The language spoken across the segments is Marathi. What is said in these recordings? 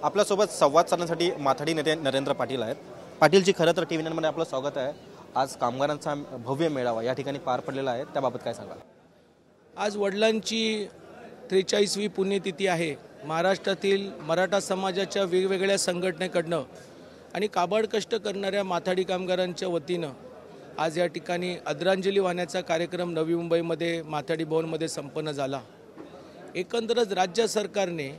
आपल्यासोबत संवाद साधण्यासाठी माथाडी नेते नरेंद्र पाटील आहेत। पाटीलजी, खरं तर टीव्ही 9 मध्ये आपलं स्वागत आहे। आज कामगारांचा भव्य मेळावा या ठिकाणी पार पडलेला आहे, त्याबाबत काय सांगाल? आज वडिलांची 43वी पुण्यतिथी आहे। महाराष्ट्रातील मराठा समाजाच्या वेगवेगळ्या संघटनेकडनं आणि काबाड कष्ट करणाऱ्या माथाडी कामगारांच्या वतीनं आज या ठिकाणी आदरांजली वाहण्याचा कार्यक्रम नवी मुंबईमध्ये माथाडी भवनमध्ये संपन्न झाला। एकंदरच राज्य सरकारने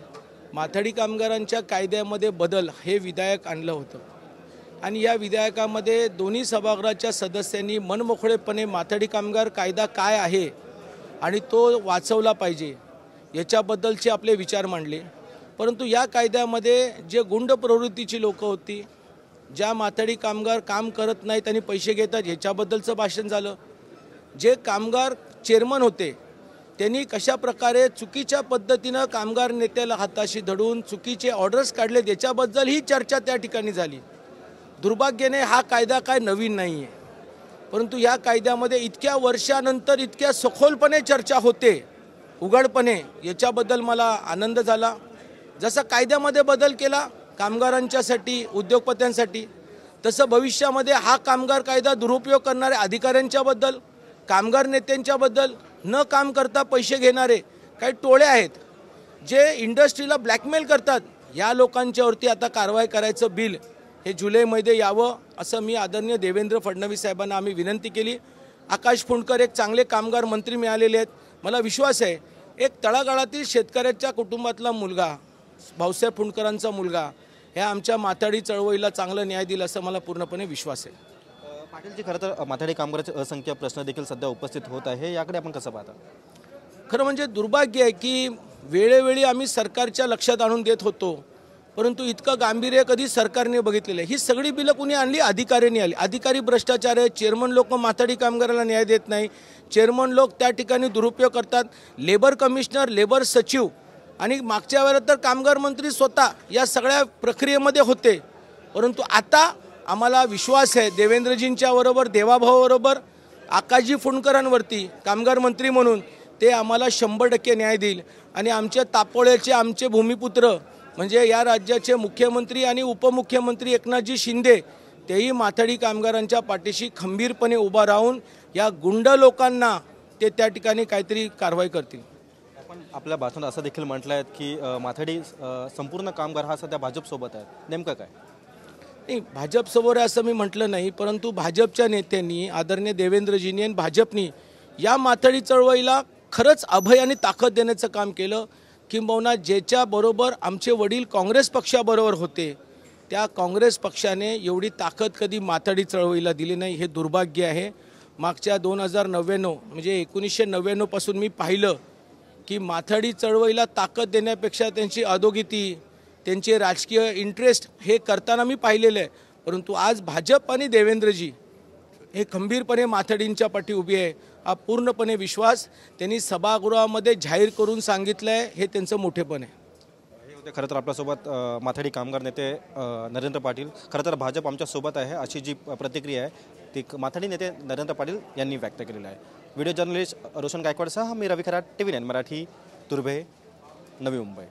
माथाडी कामगारांच्या कायद्यामध्ये बदल हे विधेयक आणलं होतं आणि या विधेयकामध्ये दोन्ही सभागृहाच्या सदस्यांनी मनमोकळेपणे माथाडी कामगार कायदा काय आहे आणि तो वाचवला पाहिजे याच्याबद्दलचे आपले विचार मांडले। परंतु या कायद्यामध्ये जे गुंड प्रवृत्तीची लोक होती, ज्या माथाडी कामगार काम करत नाहीत आणि पैसे घेतात याच्याबद्दलचं भाषण झालं। जे कामगार चेअरमन होते त्यांनी कशा प्रकारे चुकीच्या पद्धतीनं कामगार नेत्याला हाताशी धरून चुकीचे ऑर्डर्स काढले याच्याबद्दल ही चर्चा त्या ठिकाणी झाली। दुर्भाग्याने हा कायदा काय नवीन नाही आहे, परंतु या कायद्यामध्ये इतक्या वर्षानंतर इतक्या सखोलपणे चर्चा होते उघडपणे, याच्याबद्दल मला आनंद झाला। जसा कायद्यामध्ये बदल केला कामगारांच्यासाठी उद्योगपत्यांसाठी, तसं भविष्यामध्ये हा कामगार कायदा दुरुपयोग करणाऱ्या अधिकाऱ्यांच्याबद्दल, कामगार नेत्यांच्याबद्दल, न काम करता पैसे घेणारे काही टोळे आहेत जे इंडस्ट्रीला ब्लॅकमेल करतात, या लोकांच्यावरती आता कारवाई करायचं बिल हे जुलैमध्ये यावं असं मी आदरणीय देवेंद्र फडणवीस साहेबांना आम्ही विनंती केली। आकाश फुंडकर एक चांगले कामगार मंत्री मिळालेले आहेत। मला विश्वास आहे एक तळागाळातील शेतकऱ्याच्या कुटुंबातला मुलगा, भाऊसाहेब फुंडकरांचा मुलगा, हे आमच्या माथाडी चळवळीला चांगला न्याय दिला असं मला पूर्णपणे विश्वास आहे। पाटीलजी, खरं तर माथाडी कामगारांचे असंख्य प्रश्न देखील सध्या उपस्थित होत आहे, याकडे आपण कसं पाहता? खरं म्हणजे दुर्भाग्य आहे की वेळोवेळी आम्ही सरकारच्या लक्षात आणून देत होतो, परंतु इतकं गांभीर्य कधी सरकारने बघितलेलं आहे। ही सगळी बिलं कुणी आणली? अधिकाऱ्यांनी आली। अधिकारी भ्रष्टाचार आहे। चेअरमन लोक माथाडी कामगाराला न्याय देत नाही, चेअरमन लोक त्या ठिकाणी दुरुपयोग करतात। लेबर कमिशनर, लेबर सचिव आणि मागच्या वेळेला तर कामगार मंत्री स्वतः या सगळ्या प्रक्रियेमध्ये होते। परंतु आता आम्हाला विश्वास आहे देवेंद्रजींच्या बरोबर, देवाभावाबरोबर, आकाशजी फुंडकरांवरती कामगार मंत्री म्हणून ते आम्हाला 100% न्याय देईल आणि आमच्या तापोळ्याचे आमचे भूमिपुत्र म्हणजे या राज्याचे मुख्यमंत्री आणि उपमुख्यमंत्री एकनाथजी शिंदे तेही माथाडी कामगारांच्या पाठीशी खंबीरपणे उभा राहून या गुंड लोकांना ते त्या ठिकाणी काहीतरी कारवाई करतील। आपण आपल्या भाषणात असं देखील म्हटलं आहे की माथाडी संपूर्ण कामगार हा सध्या भाजपसोबत आहे, नेमकं काय? नाही, भाजपसमोर आहे असं मी म्हटलं नाही, परंतु भाजपच्या नेत्यांनी, आदरणीय देवेंद्रजींनी आणि भाजपनी या माथाडी चळवळीला खरंच अभय आणि ताकद देण्याचं काम केलं। किंबहुना ज्याच्याबरोबर आमचे वडील काँग्रेस पक्षाबरोबर होते त्या काँग्रेस पक्षाने एवढी ताकद कधी माथाडी चळवळीला दिली नाही, हे दुर्भाग्य आहे। मागच्या 2099 म्हणजे 1999 पासून मी पाहिलं की माथाडी चळवळीला ताकद देण्यापेक्षा त्यांची अधोगती, त्यांचे राजकीय इंटरेस्ट हे करताना मी पाहिलेलं आहे। परंतु आज भाजप आणि देवेंद्रजी हे खंबीरपणे माथाडींच्या पाठी उभी आहे, हा पूर्णपणे विश्वास त्यांनी सभागृहामध्ये जाहीर करून सांगितलं आहे, हे त्यांचं मोठेपण आहे। हे होते खरं तर आपल्यासोबत माथाडी कामगार नेते नरेंद्र पाटील। खरं तर भाजप आमच्यासोबत आहे अशी जी प्रतिक्रिया आहे ती माथाडी नेते नरेंद्र पाटील यांनी व्यक्त केलेली आहे। व्हिडिओ जर्नलिस्ट रोशन गायकवाडसह मी रवी खरात, टीव्ही 9 मराठी, तुर्भे, नवी मुंबई।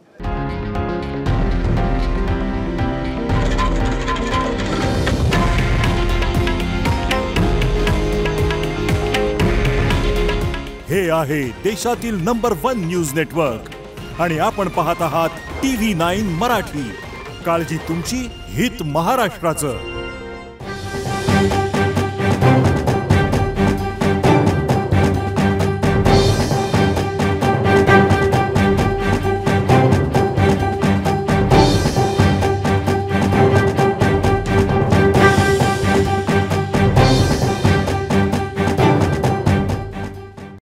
हे आहे देशातील नंबर 1 न्यूज नेटवर्क आणि आपण पाहत आहात टीव्ही 9 मराठी। काळजी तुमची, हित महाराष्ट्राचं।